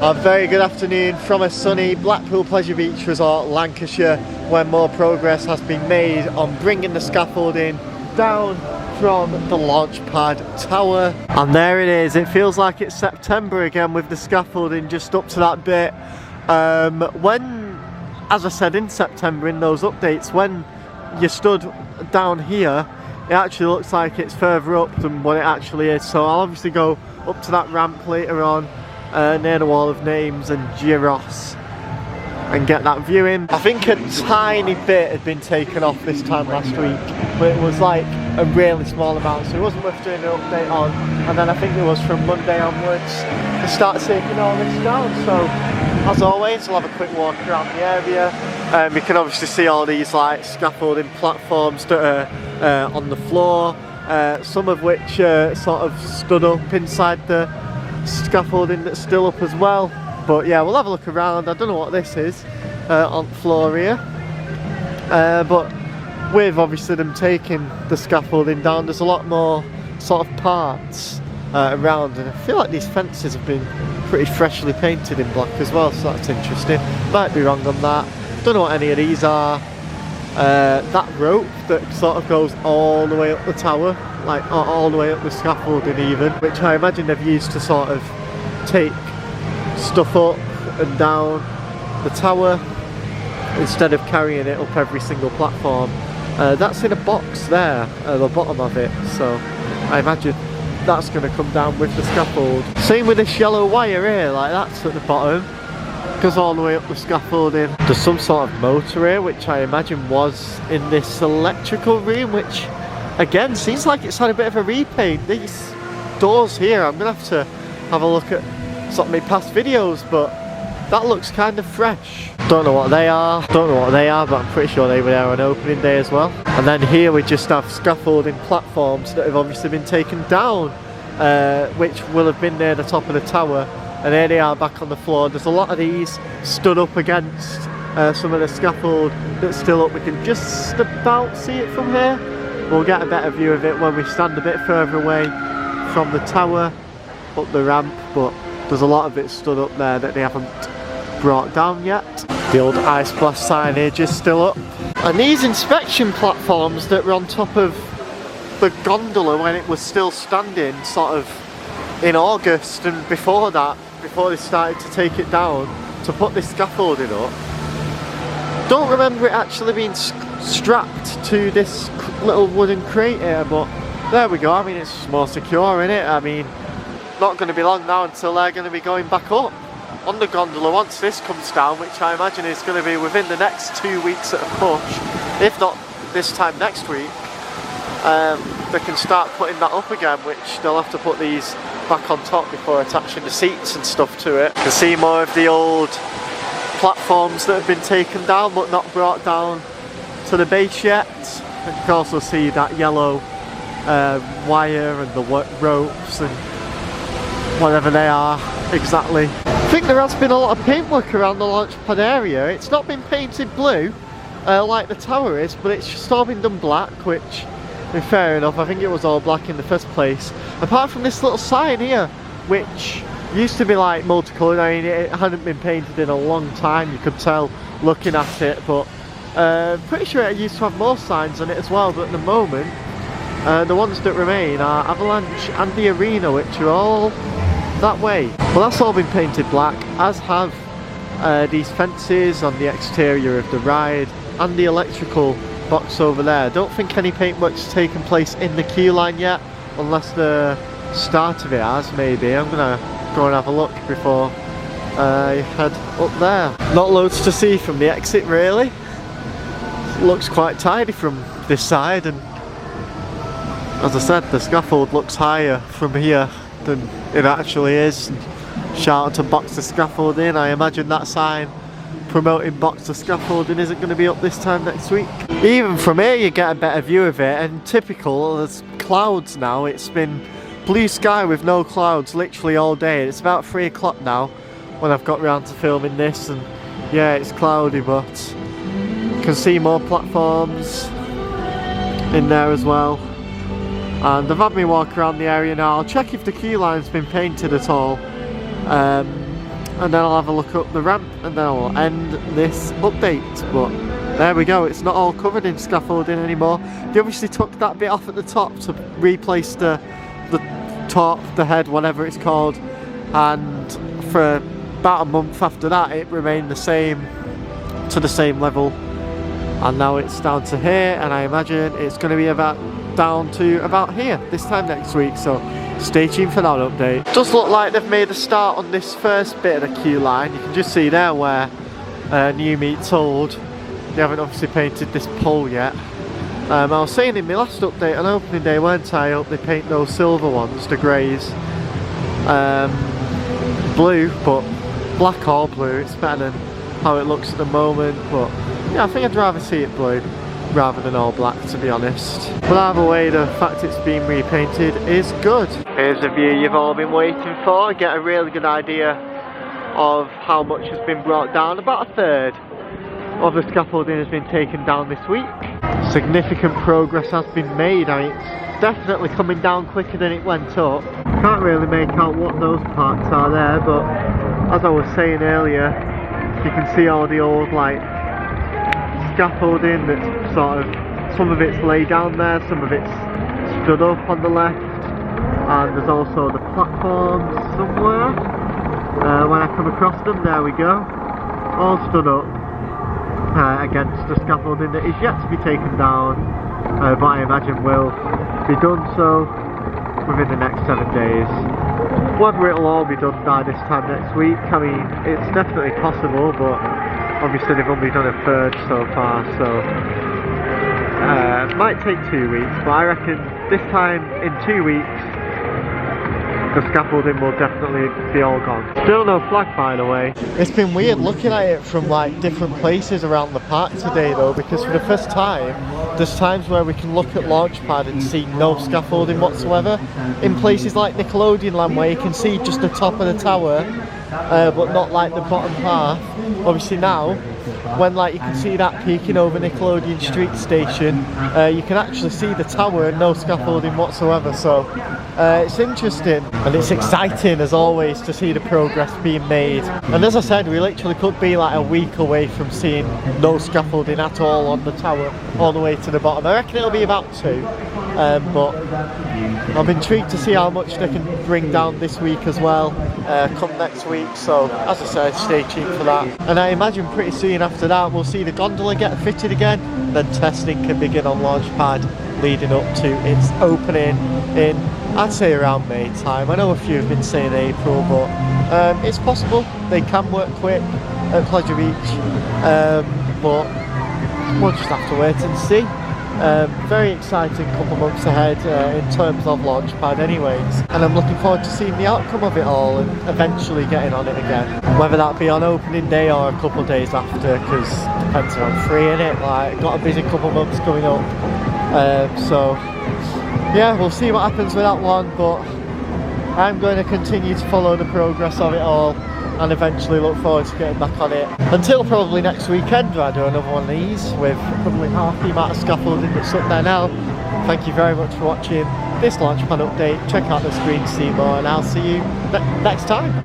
A very good afternoon from a sunny Blackpool Pleasure Beach Resort, Lancashire, where more progress has been made on bringing the scaffolding down from the launch pad tower. And there it is. It feels like it's September again with the scaffolding just up to that bit. When, as I said in September in those updates, when you stood down here, it actually looks like it's further up than what it actually is. So I'll obviously go up to that ramp later on, near the wall of names and gyros, and get that view in. I think a tiny bit had been taken off this time last week, but it was like a really small amount, so it wasn't worth doing an update on. And then I think it was from Monday onwards to start taking all this down. So as always, we'll have a quick walk around the area. You can obviously see all these like scaffolding platforms that are on the floor, some of which sort of stood up inside the scaffolding that's still up as well. But yeah, we'll have a look around. I don't know what this is on the floor here, but with obviously them taking the scaffolding down, there's a lot more sort of parts around, and I feel like these fences have been pretty freshly painted in black as well, so that's interesting. Might be wrong on that. Don't know what any of these are. That rope that sort of goes all the way up the tower, like all the way up the scaffolding even, which I imagine they've used to sort of take stuff up and down the tower instead of carrying it up every single platform. That's in a box there at the bottom of it, so I imagine that's going to come down with the scaffold. Same with this yellow wire here, like that's at the bottom, goes all the way up the scaffolding. There's some sort of motor here, which I imagine was in this electrical room, which again seems like it's had a bit of a repaint. These doors here, I'm gonna have to have a look at sort of my past videos, but that looks kind of fresh. Don't know what they are, but I'm pretty sure they were there on opening day as well. And then here we just have scaffolding platforms that have obviously been taken down, which will have been near the top of the tower. And here they are back on the floor. There's a lot of these stood up against some of the scaffold that's still up. We can just about see it from here. We'll get a better view of it when we stand a bit further away from the tower, up the ramp, but there's a lot of it stood up there that they haven't brought down yet. The old ice blast signage is still up. And these inspection platforms that were on top of the gondola when it was still standing, sort of in August and before that, before they started to take it down to put this scaffolding up. Don't remember it actually being strapped to this little wooden crate here, but there we go. I mean, it's more secure, isn't it? I mean, not going to be long now until they're going to be going back up on the gondola once this comes down, which I imagine is going to be within the next 2 weeks at a push, if not this time next week. They can start putting that up again, which they'll have to put these back on top before attaching the seats and stuff to it. You can see more of the old platforms that have been taken down but not brought down to the base yet. You can also see that yellow wire and the ropes and whatever they are exactly. I think there has been a lot of paintwork around the launch pad area. It's not been painted blue like the tower is, but it's just all been done black, which, fair enough, I think it was all black in the first place. Apart from this little sign here, which used to be like multicoloured. I mean, it hadn't been painted in a long time, you could tell looking at it, but pretty sure it used to have more signs on it as well. But at the moment, the ones that remain are Avalanche and the Arena, which are all that way. Well, that's all been painted black, as have these fences on the exterior of the ride and the electrical box over there. Don't think any paintwork's taken place in the queue line yet, unless the start of it has, maybe. I'm gonna go and have a look before I head up there. Not loads to see from the exit really. It looks quite tidy from this side, and as I said, the scaffold looks higher from here than it actually is. Shout out to Boxer Scaffolding. I imagine that sign promoting Boxer Scaffolding isn't going to be up this time next week. Even from here you get a better view of it, and typical, there's clouds now. It's been blue sky with no clouds literally all day. It's about 3 o'clock now when I've got round to filming this, and yeah, it's cloudy, but you can see more platforms in there as well. And they've had me walk around the area now. I'll check if the queue line's been painted at all. and then I'll have a look up the ramp, and then I'll end this update. But there we go, it's not all covered in scaffolding anymore. They obviously took that bit off at the top to replace the top, the head, whatever it's called, and for about a month after that it remained the same, to the same level, and now it's down to here, and I imagine it's going to be about down to about here this time next week, so stay tuned for that update. Does look like they've made a start on this first bit of the queue line. You can just see there where new meat's old. They haven't obviously painted this pole yet. I was saying in my last update on opening day, weren't I hope they paint those silver ones, the greys, blue, but black or blue, it's better than how it looks at the moment. But yeah, I think I'd rather see it blue rather than all black, to be honest. But either way, the fact it's been repainted is good. Here's the view you've all been waiting for. Get a really good idea of how much has been brought down. About a third of the scaffolding has been taken down this week. Significant progress has been made. I mean, it's definitely coming down quicker than it went up. Can't really make out what those parts are there, but as I was saying earlier, you can see all the old like scaffolding that's sort of, some of it's laid down there, some of it's stood up on the left, and there's also the platforms somewhere. When I come across them, there we go, all stood up against the scaffolding that is yet to be taken down, but I imagine will be done so within the next 7 days. Whether it'll all be done by this time next week, I mean, it's definitely possible, but obviously they've only done a third so far, so it might take 2 weeks, but I reckon this time in 2 weeks the scaffolding will definitely be all gone. Still no flag, by the way. It's been weird looking at it from like different places around the park today though, because for the first time there's times where we can look at Launchpad and see no scaffolding whatsoever. In places like Nickelodeon Land where you can see just the top of the tower, but not like the bottom half. Obviously now, when like you can see that peeking over Nickelodeon Street Station, you can actually see the tower and no scaffolding whatsoever, so it's interesting and it's exciting as always to see the progress being made. And as I said, we literally could be like a week away from seeing no scaffolding at all on the tower all the way to the bottom. I reckon it'll be about 2, but I'm intrigued to see how much they can bring down this week as well, come next week. So as I said, stay tuned for that. And I imagine pretty soon after that we'll see the gondola get fitted again, then testing can begin on Launchpad leading up to its opening in, I'd say, around May time. I know a few have been saying April, but it's possible they can work quick at Pleasure Beach, but we'll just have to wait and see. Very exciting couple of months ahead in terms of Launchpad anyways, and I'm looking forward to seeing the outcome of it all and eventually getting on it again, whether that be on opening day or a couple of days after, because depends on I'm free in it. Like, got a busy couple of months coming up, so yeah, we'll see what happens with that one, but I'm going to continue to follow the progress of it all and eventually look forward to getting back on it until probably next weekend where I do another one of these with probably half the amount of scaffolding that's up there now. Thank you very much for watching this Launchpad update. Check out the screen to see more, and I'll see you next time.